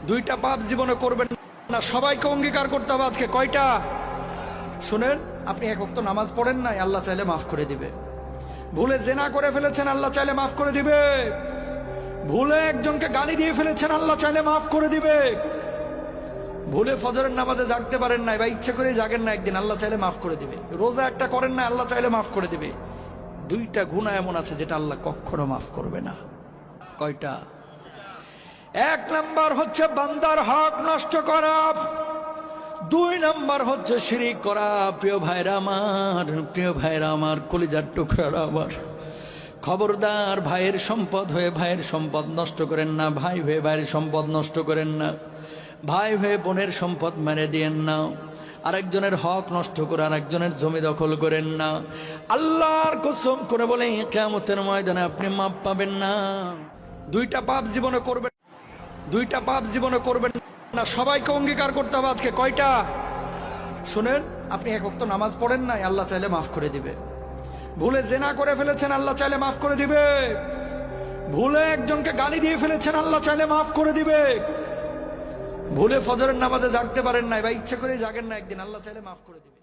দুইটা পাপ জীবনে করবেন না, সবাইকে অঙ্গীকার করতে হবে। আজকে কয়টা শুনেন, আপনি এক ওয়াক্ত নামাজ পড়েন নাই, আল্লাহ চাইলে মাফ করে দিবে। ভুলে জেনা করে ফেলেছেন, আল্লাহ চাইলে মাফ করে দিবে। ভুলে একজনকে গালি দিয়ে ফেলেছেন, আল্লাহ চাইলে মাফ করে দিবে। ভুলে ফজরের নামাজে জাগতে পারেন নাই বা ইচ্ছে করে জাগেন না, একদিন আল্লাহ চাইলে মাফ করে দিবে। রোজা একটা করেন না, আল্লাহ চাইলে মাফ করে দিবে। দুইটা গুনাহ এমন আছে যেটা আল্লাহ কখনো মাফ করবে না। কয়টা? এক নাম্বার হচ্ছে বান্দার হক নষ্ট করা, দুই নাম্বার হচ্ছে শিরিক করা। প্রিয় ভাইরা আমার, কলিজার টুকরারা আমার, খবরদার ভাইয়ের সম্পদ হয়ে ভাইয়ের সম্পদ নষ্ট করেন না, ভাই হয়ে ভাইয়ের সম্পদ নষ্ট করেন না, ভাই হয়ে বোনের সম্পদ মেরে দিয়েন না, আরেকজনের হক নষ্ট করে আরেকজনের জমি দখল করেন না। আল্লাহর কসম করে বলে কিয়ামতের ময়দানে আপনি মাপ পাবেন না। দুইটা পাপ জীবনে করবেন না, সবাইকে অঙ্গীকার করতে হবে। আজকে কয়টা শুনেন, আপনি এক ওয়াক্ত নামাজ পড়েন নাই, আল্লাহ চাইলে মাফ করে দিবে। ভুলে জেনা করে ফেলেছেন, আল্লাহ চাইলে মাফ করে দিবে। ভুলে একজনকে গালি দিয়ে ফেলেছেন, আল্লাহ চাইলে মাফ করে দিবে। ভুলে ফজরের নামাজে জাগতে পারেন নাই বা ইচ্ছে করে জাগেন না, একদিন আল্লাহ চাইলে মাফ করে দিবে।